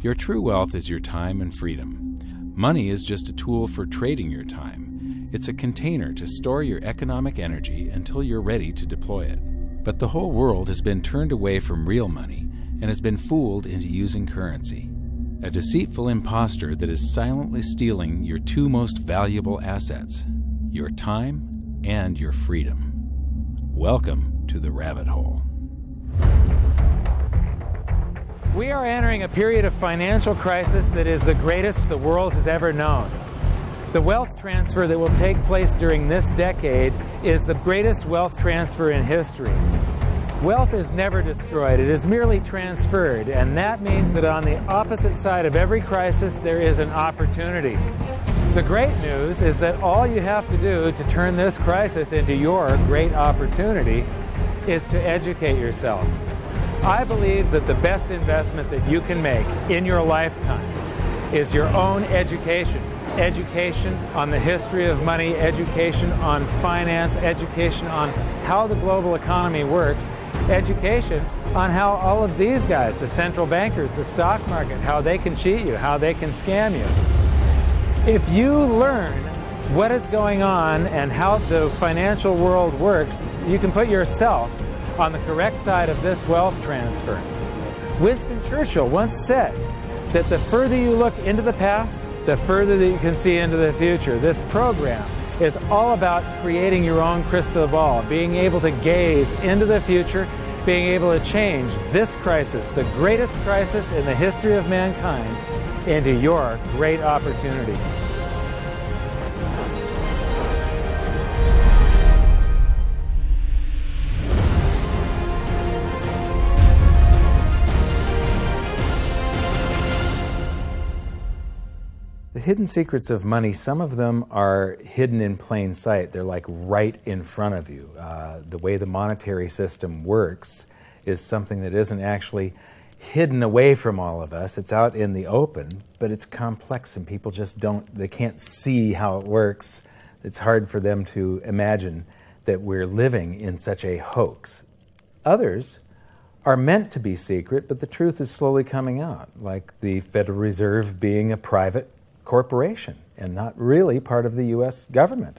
Your true wealth is your time and freedom. Money is just a tool for trading your time. It's a container to store your economic energy until you're ready to deploy it. But the whole world has been turned away from real money and has been fooled into using currency. A deceitful impostor that is silently stealing your two most valuable assets, your time and your freedom. Welcome to the rabbit hole. We are entering a period of financial crisis that is the greatest the world has ever known. The wealth transfer that will take place during this decade is the greatest wealth transfer in history. Wealth is never destroyed, it is merely transferred, and that means that on the opposite side of every crisis there is an opportunity. The great news is that all you have to do to turn this crisis into your great opportunity is to educate yourself. I believe that the best investment that you can make in your lifetime is your own education. Education on the history of money, education on finance, education on how the global economy works, education on how all of these guys, the central bankers, the stock market, how they can cheat you, how they can scam you. If you learn what is going on and how the financial world works, you can put yourself on the correct side of this wealth transfer. Winston Churchill once said that the further you look into the past, the further that you can see into the future. This program is all about creating your own crystal ball, being able to gaze into the future, being able to change this crisis, the greatest crisis in the history of mankind, into your great opportunity. The hidden secrets of money, some of them are hidden in plain sight. They're like right in front of you. The way the monetary system works is something that isn't actually hidden away from all of us. It's out in the open, but it's complex and people just they can't see how it works. It's hard for them to imagine that we're living in such a hoax. Others are meant to be secret, but the truth is slowly coming out, like the Federal Reserve being a private corporation and not really part of the U.S. government.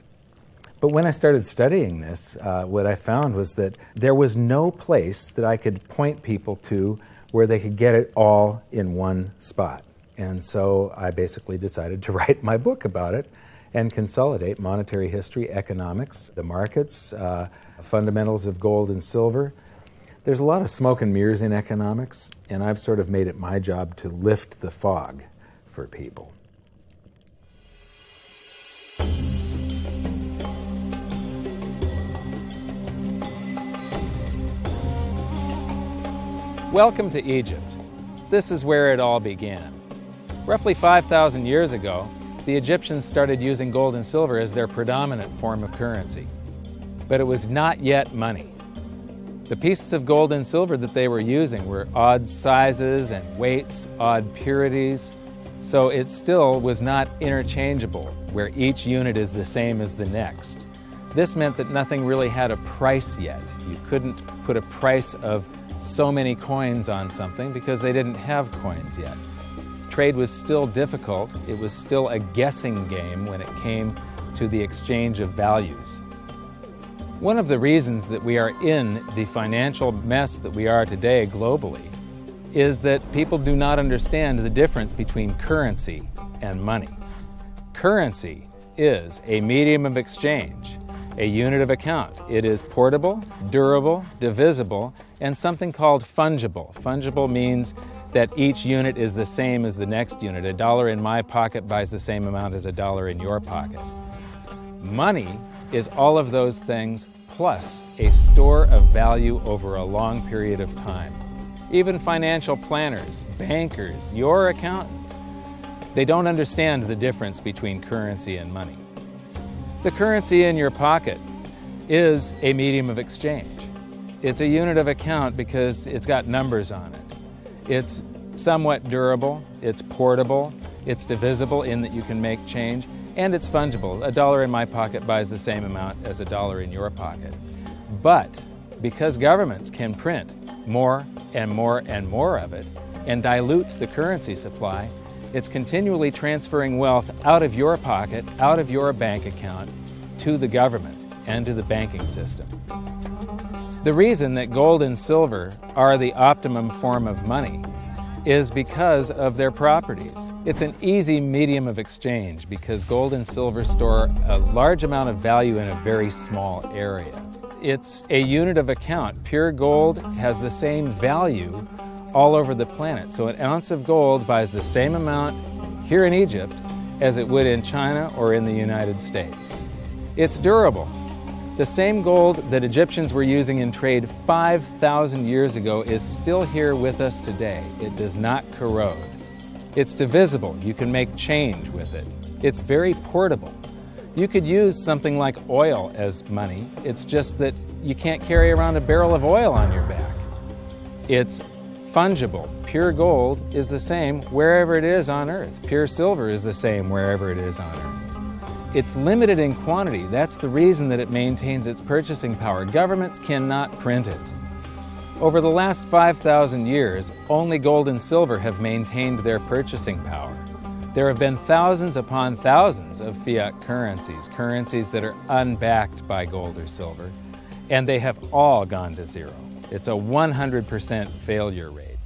But when I started studying this, what I found was that there was no place that I could point people to where they could get it all in one spot. And so I basically decided to write my book about it and consolidate monetary history, economics, the markets, fundamentals of gold and silver. There's a lot of smoke and mirrors in economics, and I've sort of made it my job to lift the fog for people. Welcome to Egypt. This is where it all began. Roughly 5,000 years ago, the Egyptians started using gold and silver as their predominant form of currency. But it was not yet money. The pieces of gold and silver that they were using were odd sizes and weights, odd purities, so it still was not interchangeable, where each unit is the same as the next. This meant that nothing really had a price yet. You couldn't put a price of so many coins on something because they didn't have coins yet. Trade was still difficult. It was still a guessing game when it came to the exchange of values. One of the reasons that we are in the financial mess that we are today globally is that people do not understand the difference between currency and money. Currency is a medium of exchange, a unit of account. It is portable, durable, divisible, and something called fungible. Fungible means that each unit is the same as the next unit. A dollar in my pocket buys the same amount as a dollar in your pocket. Money is all of those things plus a store of value over a long period of time. Even financial planners, bankers, your accountant, they don't understand the difference between currency and money. The currency in your pocket is a medium of exchange. It's a unit of account because it's got numbers on it. It's somewhat durable, it's portable, it's divisible in that you can make change, and it's fungible. A dollar in my pocket buys the same amount as a dollar in your pocket. But because governments can print more and more and more of it, and dilute the currency supply, it's continually transferring wealth out of your pocket, out of your bank account, to the government and to the banking system. The reason that gold and silver are the optimum form of money is because of their properties. It's an easy medium of exchange because gold and silver store a large amount of value in a very small area. It's a unit of account. Pure gold has the same value all over the planet. So an ounce of gold buys the same amount here in Egypt as it would in China or in the United States. It's durable. The same gold that Egyptians were using in trade 5,000 years ago is still here with us today. It does not corrode. It's divisible. You can make change with it. It's very portable. You could use something like oil as money. It's just that you can't carry around a barrel of oil on your back. It's fungible. Pure gold is the same wherever it is on Earth. Pure silver is the same wherever it is on Earth. It's limited in quantity. That's the reason that it maintains its purchasing power. Governments cannot print it. Over the last 5,000 years, only gold and silver have maintained their purchasing power. There have been thousands upon thousands of fiat currencies, currencies that are unbacked by gold or silver, and they have all gone to zero. It's a 100% failure rate.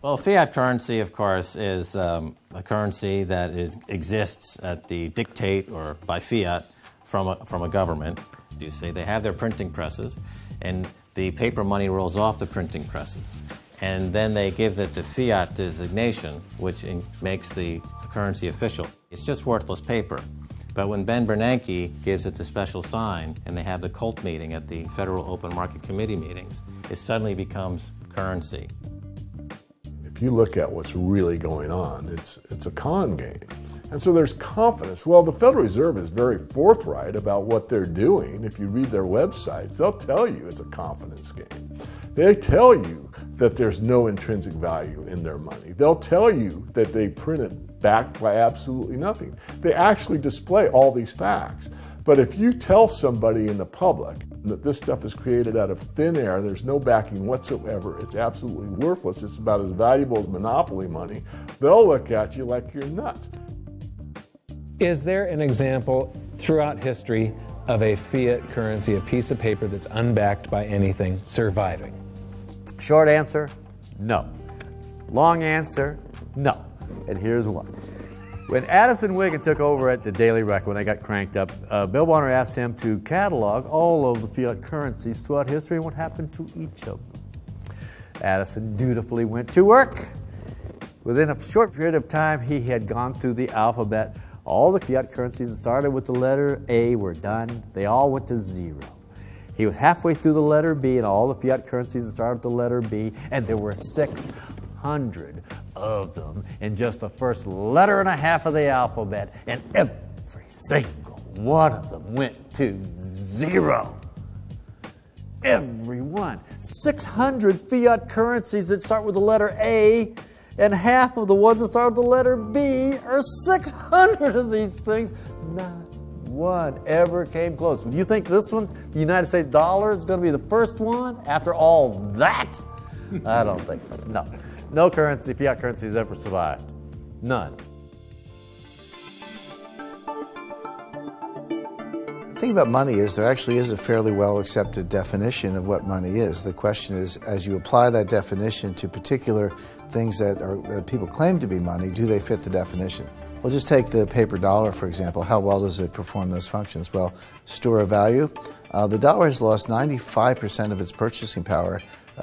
Well, fiat currency, of course, is a currency that exists at the dictate or by fiat from a government. You say they have their printing presses, and the paper money rolls off the printing presses. And then they give it the fiat designation, which makes the currency official. It's just worthless paper. But when Ben Bernanke gives it the special sign, and they have the cult meeting at the Federal Open Market Committee meetings, it suddenly becomes currency. If you look at what's really going on, it's a con game. And so there's confidence. Well, the Federal Reserve is very forthright about what they're doing. If you read their websites, they'll tell you it's a confidence game. They tell you that there's no intrinsic value in their money. They'll tell you that they print it backed by absolutely nothing. They actually display all these facts. But if you tell somebody in the public that this stuff is created out of thin air, there's no backing whatsoever, it's absolutely worthless, it's about as valuable as monopoly money, they'll look at you like you're nuts. Is there an example throughout history of a fiat currency, a piece of paper that's unbacked by anything, surviving? Short answer, no. Long answer, no. And here's why. When Addison Wiggin took over at the Daily Record, when they got cranked up, Bill Warner asked him to catalog all of the fiat currencies throughout history and what happened to each of them. Addison dutifully went to work. Within a short period of time, he had gone through the alphabet. All the fiat currencies that started with the letter A were done. They all went to zero. He was halfway through the letter B, and all the fiat currencies that started with the letter B, and there were 600 of them in just the first letter and a half of the alphabet, and every single one of them went to zero. Every one. 600 fiat currencies that start with the letter A, and half of the ones that start with the letter B are 600 of these things. Not one ever came close. Do you think this one, the United States dollar, is going to be the first one after all that? I don't think so. No. No currency, fiat currency has ever survived. None. The thing about money is there actually is a fairly well accepted definition of what money is. The question is, as you apply that definition to particular things that people claim to be money, do they fit the definition? We'll just take the paper dollar, for example. How well does it perform those functions? Well, store of value. The dollar has lost 95% of its purchasing power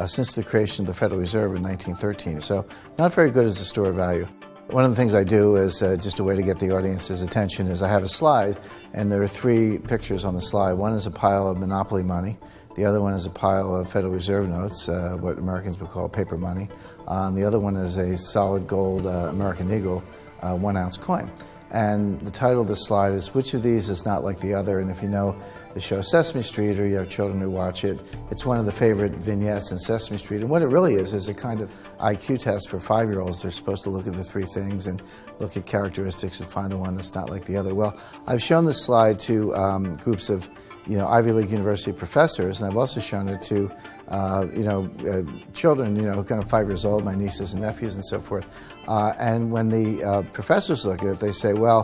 since the creation of the Federal Reserve in 1913. So not very good as a store of value. One of the things I do is just a way to get the audience's attention is I have a slide, and there are three pictures on the slide. One is a pile of monopoly money. The other one is a pile of Federal Reserve notes, what Americans would call paper money. The other one is a solid gold American Eagle 1 ounce coin. And the title of the slide is, which of these is not like the other? And if you know the show Sesame Street, or you have children who watch it. It's one of the favorite vignettes in Sesame Street. And what it really is a kind of IQ test for 5-year-olds. They're supposed to look at the 3 things and look at characteristics and find the one that's not like the other. Well, I've shown this slide to groups of Ivy League university professors, and I've also shown it to children, kind of 5 years old, my nieces and nephews and so forth. And when the professors look at it, they say, well,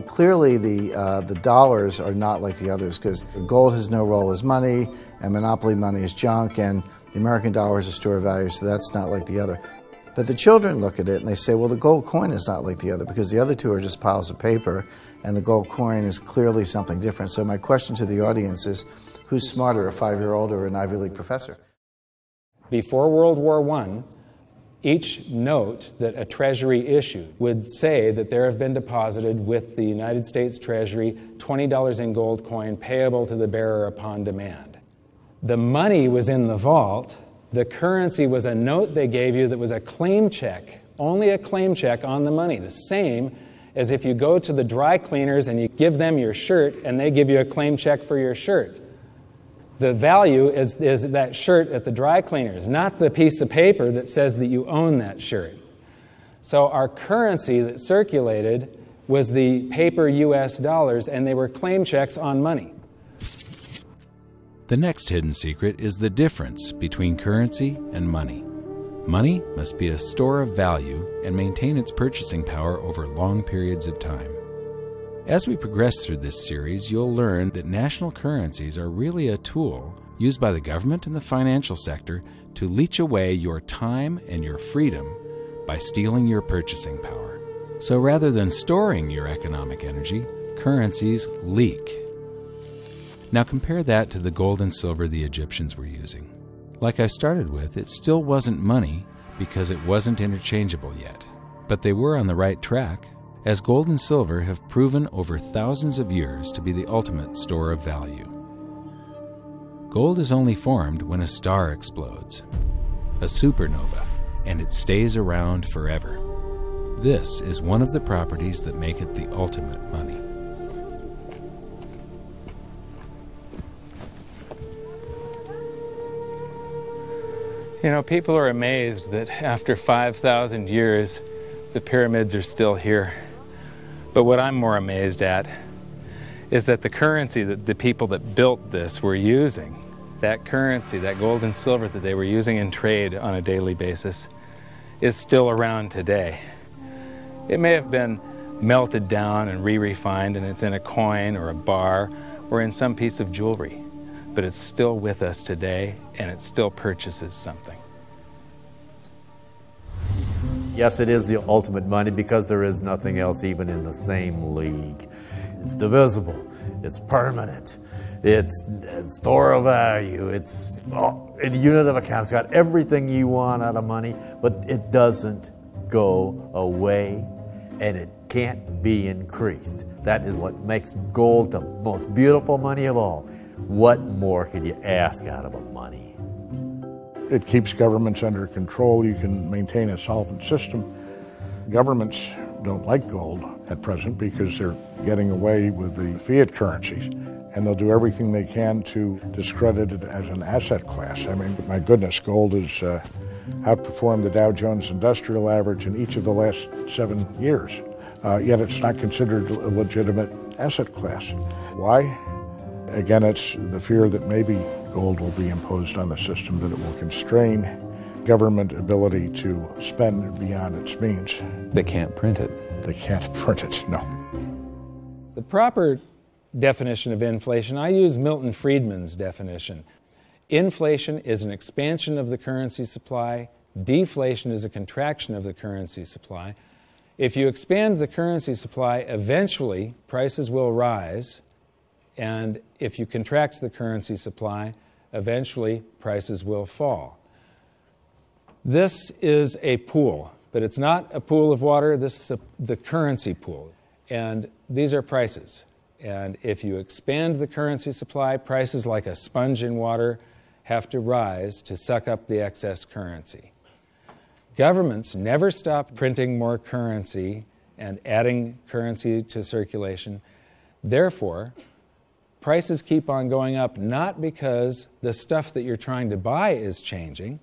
clearly the dollars are not like the others, because gold has no role as money, and monopoly money is junk, and the American dollar is a store of value, so that's not like the other. But the children look at it and they say, well, the gold coin is not like the other, because the other two are just piles of paper, and the gold coin is clearly something different. So my question to the audience is, who's smarter, a 5-year-old or an Ivy League professor? Before World War I, each note that a treasury issued would say that there have been deposited with the United States Treasury $20 in gold coin payable to the bearer upon demand. The money was in the vault. The currency was a note they gave you that was a claim check, only a claim check on the money, the same as if you go to the dry cleaners and you give them your shirt and they give you a claim check for your shirt. The value is that shirt at the dry cleaners, not the piece of paper that says that you own that shirt. So our currency that circulated was the paper US dollars, and they were claim checks on money. The next hidden secret is the difference between currency and money. Money must be a store of value and maintain its purchasing power over long periods of time. As we progress through this series, you'll learn that national currencies are really a tool used by the government and the financial sector to leech away your time and your freedom by stealing your purchasing power. So rather than storing your economic energy, currencies leak. Now compare that to the gold and silver the Egyptians were using. Like I started with, it still wasn't money because it wasn't interchangeable yet. But they were on the right track, as gold and silver have proven over thousands of years to be the ultimate store of value. Gold is only formed when a star explodes, a supernova, and it stays around forever. This is one of the properties that make it the ultimate money. People are amazed that after 5,000 years, the pyramids are still here. But what I'm more amazed at is that the currency that the people that built this were using, that currency, that gold and silver that they were using in trade on a daily basis, is still around today. It may have been melted down and re-refined, and it's in a coin or a bar or in some piece of jewelry, but it's still with us today, and it still purchases something. Yes, it is the ultimate money because there is nothing else even in the same league. It's divisible, it's permanent, it's a store of value, it's a unit of account. It's got everything you want out of money, but it doesn't go away, and it can't be increased. That is what makes gold the most beautiful money of all. What more could you ask out of a money? It keeps governments under control. You can maintain a solvent system. Governments don't like gold at present because they're getting away with the fiat currencies, and they'll do everything they can to discredit it as an asset class. I mean, my goodness, gold has outperformed the Dow Jones Industrial Average in each of the last 7 years, yet it's not considered a legitimate asset class. Why? Again, it's the fear that maybe gold will be imposed on the system, that it will constrain government ability to spend beyond its means. They can't print it. They can't print it, no. The proper definition of inflation, I use Milton Friedman's definition. Inflation is an expansion of the currency supply. Deflation is a contraction of the currency supply. If you expand the currency supply, eventually prices will rise. And if you contract the currency supply, eventually prices will fall. This is a pool, but it's not a pool of water. This is the currency pool. And these are prices. And if you expand the currency supply, prices like a sponge in water have to rise to suck up the excess currency. Governments never stop printing more currency and adding currency to circulation. Therefore, prices keep on going up not because the stuff that you're trying to buy is changing.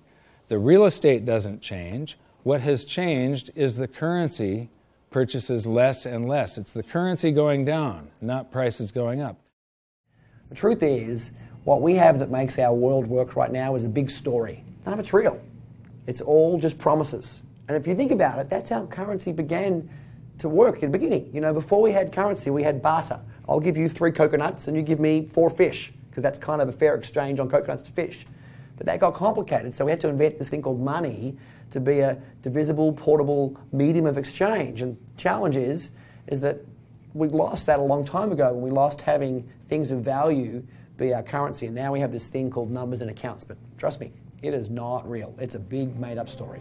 The real estate doesn't change. What has changed is the currency purchases less and less. It's the currency going down, not prices going up. The truth is, what we have that makes our world work right now is a big story. None of it's real. It's all just promises. And if you think about it, that's how currency began to work in the beginning. You know, before we had currency, we had barter. I'll give you 3 coconuts and you give me 4 fish, because that's kind of a fair exchange on coconuts to fish. But that got complicated, so we had to invent this thing called money to be a divisible, portable medium of exchange. And the challenge is that we lost that a long time ago, when we lost having things of value be our currency. And now we have this thing called numbers and accounts. But trust me, it is not real. It's a big made-up story.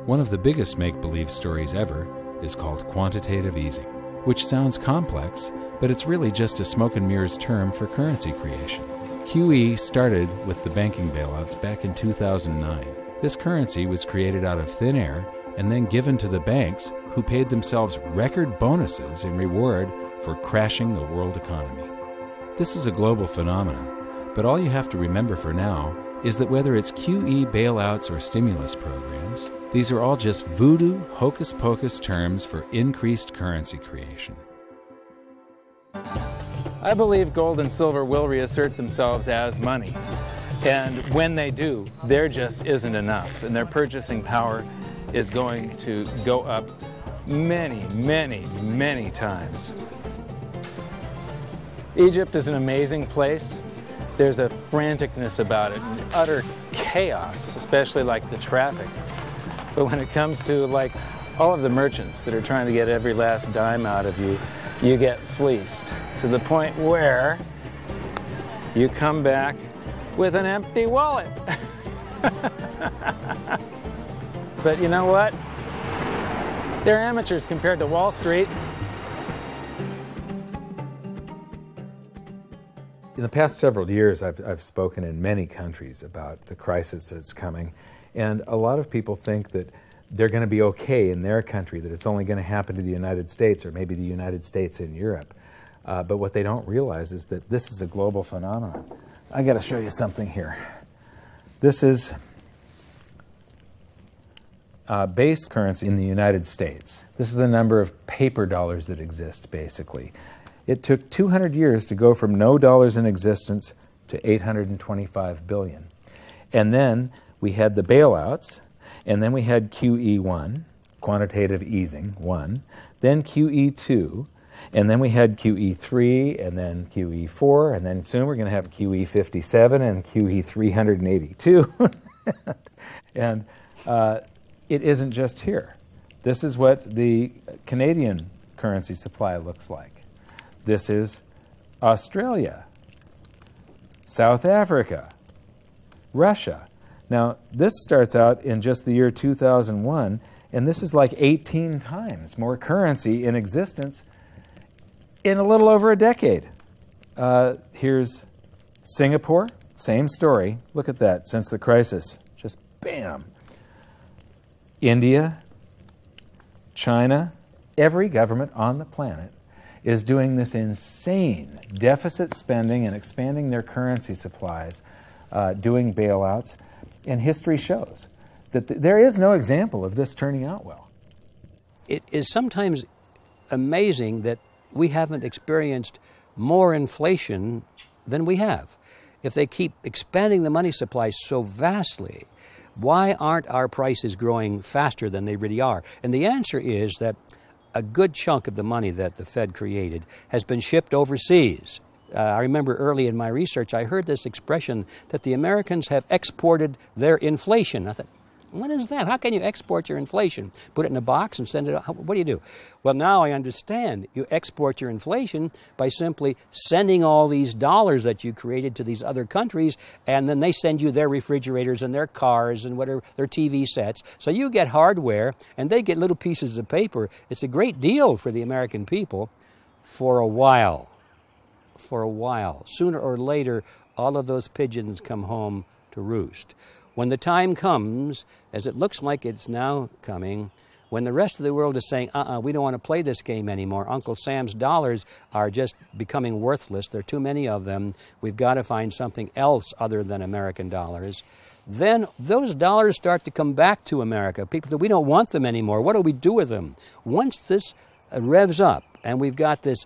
One of the biggest make-believe stories ever is called quantitative easing, which sounds complex, but it's really just a smoke and mirrors term for currency creation. QE started with the banking bailouts back in 2009. This currency was created out of thin air and then given to the banks, who paid themselves record bonuses in reward for crashing the world economy. This is a global phenomenon, but all you have to remember for now is that whether it's QE bailouts or stimulus programs, these are all just voodoo, hocus-pocus terms for increased currency creation. I believe gold and silver will reassert themselves as money. And when they do, there just isn't enough. And their purchasing power is going to go up many, many, many times. Egypt is an amazing place. There's a franticness about it, and utter chaos, especially like the traffic. But when it comes to like all of the merchants that are trying to get every last dime out of you, you get fleeced to the point where you come back with an empty wallet. But you know what? They're amateurs compared to Wall Street. In the past several years, I've spoken in many countries about the crisis that's coming, and a lot of people think that they're going to be okay in their country, that it's only going to happen to the United States or maybe the United States in Europe. But what they don't realize is that this is a global phenomenon. I got to show you something here. This is base currency in the United States. This is the number of paper dollars that exist, basically. It took 200 years to go from no dollars in existence to 825 billion. And then we had the bailouts, and then we had QE1, quantitative easing 1, then QE2, and then we had QE3, and then QE4, and then soon we're going to have QE57 and QE382. And it isn't just here. This is what the Canadian currency supply looks like. This is Australia, South Africa, Russia. Now, this starts out in just the year 2001, and this is like 18 times more currency in existence in a little over a decade. Here's Singapore, same story. Look at that, since the crisis, just bam. India, China, every government on the planet is doing this insane deficit spending and expanding their currency supplies, doing bailouts. And history shows that there is no example of this turning out well. It is sometimes amazing that we haven't experienced more inflation than we have. If they keep expanding the money supply so vastly, why aren't our prices growing faster than they really are? And the answer is that a good chunk of the money that the Fed created has been shipped overseas. I remember early in my research, I heard this expression that the Americans have exported their inflation. I thought, what is that? How can you export your inflation? Put it in a box and send it out? What do you do? Well, now I understand. You export your inflation by simply sending all these dollars that you created to these other countries, and then they send you their refrigerators and their cars and whatever, their TV sets. So you get hardware, and they get little pieces of paper. It's a great deal for the American people for a while. For a while. Sooner or later, all of those pigeons come home to roost. When the time comes, as it looks like it's now coming, When the rest of the world is saying, we don't want to play this game anymore. Uncle Sam's dollars are just becoming worthless. There are too many of them. We've got to find something else other than American dollars. Then those dollars start to come back to America. People say, we don't want them anymore. What do we do with them? Once this revs up and we've got this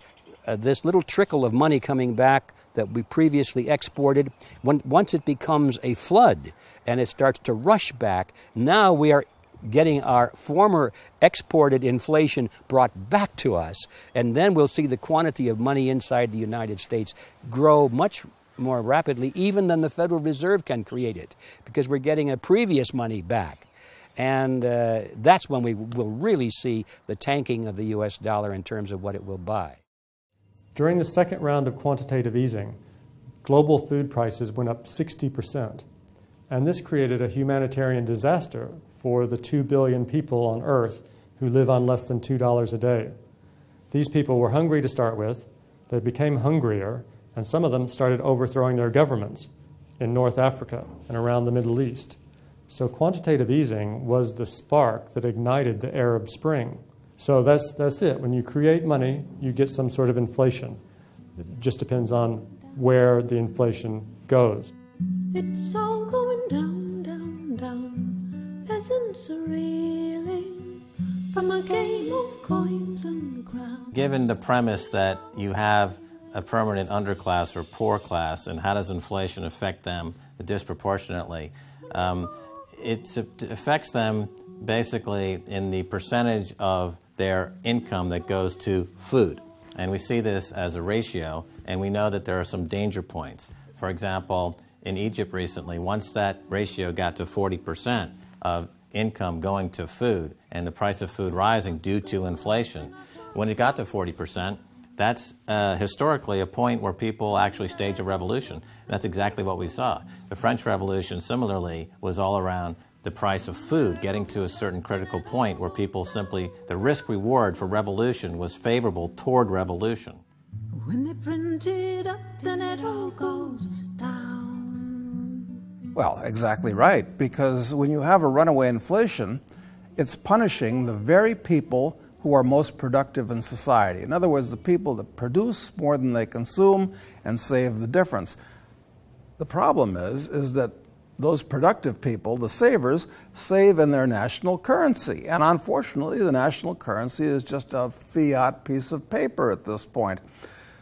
little trickle of money coming back that we previously exported, once it becomes a flood and it starts to rush back, now we are getting our former exported inflation brought back to us, and then we'll see the quantity of money inside the United States grow much more rapidly even than the Federal Reserve can create it, because we're getting a previous money back. And that's when we will really see the tanking of the U.S. dollar in terms of what it will buy. During the second round of quantitative easing, global food prices went up 60%. And this created a humanitarian disaster for the 2 billion people on Earth who live on less than $2 a day. These people were hungry to start with, they became hungrier, and some of them started overthrowing their governments in North Africa and around the Middle East. So quantitative easing was the spark that ignited the Arab Spring. So that's it. When you create money, you get some sort of inflation. It just depends on where the inflation goes. It's all going down, down, down. Peasants are reeling from a game of coins and crowns. Given the premise that you have a permanent underclass or poor class, and how does inflation affect them disproportionately, it affects them basically in the percentage of their income that goes to food. And we see this as a ratio, and we know that there are some danger points. For example, in Egypt recently, once that ratio got to 40% of income going to food and the price of food rising due to inflation, when it got to 40%, that's historically a point where people actually stage a revolution. That's exactly what we saw. The French Revolution, similarly, was all around the price of food getting to a certain critical point where people simply, the risk-reward for revolution was favorable toward revolution. When they print it up, then it all goes down. Well, exactly right, because when you have a runaway inflation, it's punishing the very people who are most productive in society. In other words, the people that produce more than they consume and save the difference. The problem is that those productive people, the savers, save in their national currency. And unfortunately, the national currency is just a fiat piece of paper at this point.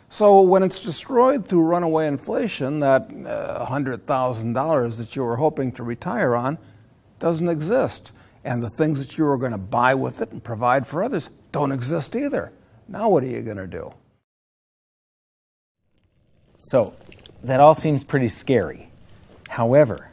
So when it's destroyed through runaway inflation, that $100,000 that you were hoping to retire on doesn't exist. And the things that you were going to buy with it and provide for others don't exist either. Now what are you going to do? So that all seems pretty scary. However,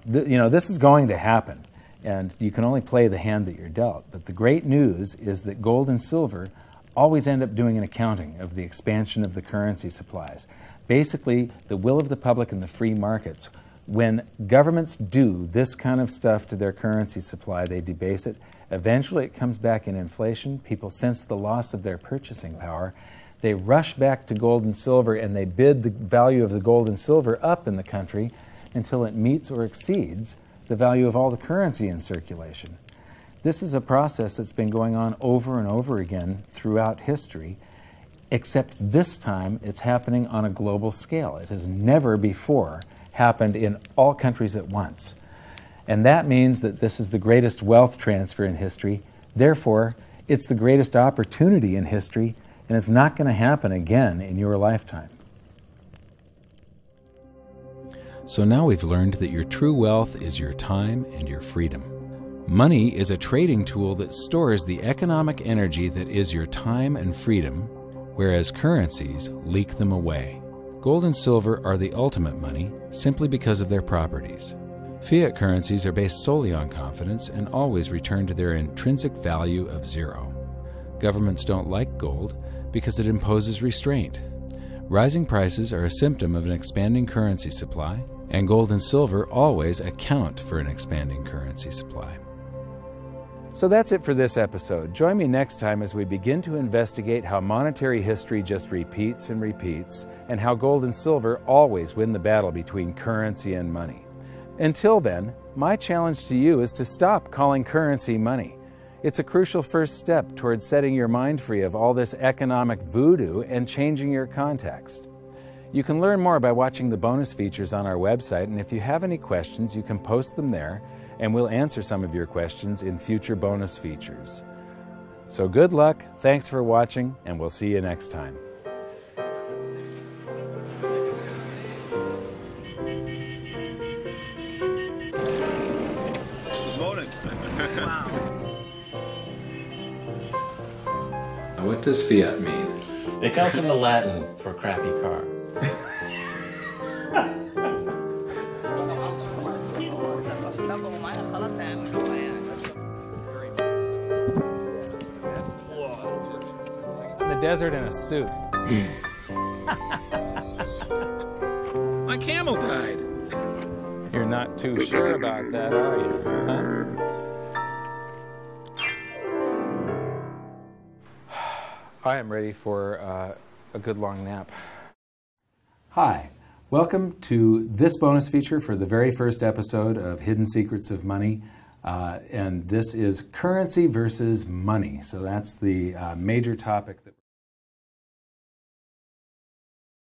this is going to happen, and you can only play the hand that you're dealt. But the great news is that gold and silver always end up doing an accounting of the expansion of the currency supplies. Basically, the will of the public and the free markets. When governments do this kind of stuff to their currency supply, they debase it. Eventually it comes back in inflation. People sense the loss of their purchasing power. They rush back to gold and silver, and they bid the value of the gold and silver up in the country until it meets or exceeds the value of all the currency in circulation. This is a process that's been going on over and over again throughout history, except this time it's happening on a global scale. It has never before happened in all countries at once. And that means that this is the greatest wealth transfer in history. Therefore, it's the greatest opportunity in history, and it's not going to happen again in your lifetime. So now we've learned that your true wealth is your time and your freedom. Money is a trading tool that stores the economic energy that is your time and freedom, whereas currencies leak them away. Gold and silver are the ultimate money simply because of their properties. Fiat currencies are based solely on confidence and always return to their intrinsic value of zero. Governments don't like gold because it imposes restraint. Rising prices are a symptom of an expanding currency supply, and gold and silver always account for an expanding currency supply. So that's it for this episode. Join me next time as we begin to investigate how monetary history just repeats and repeats, and how gold and silver always win the battle between currency and money. Until then, my challenge to you is to stop calling currency money. It's a crucial first step towards setting your mind free of all this economic voodoo and changing your context. You can learn more by watching the bonus features on our website, and if you have any questions, you can post them there, and we'll answer some of your questions in future bonus features. So good luck, thanks for watching, and we'll see you next time. Good morning. Wow. What does fiat mean? It comes from the Latin for crappy car. In the desert in a suit. My camel died. You're not too sure about that, are you? Huh? I am ready for a good long nap. Hi, welcome to this bonus feature for the very first episode of Hidden Secrets of Money. And this is currency versus money. So that's the major topic that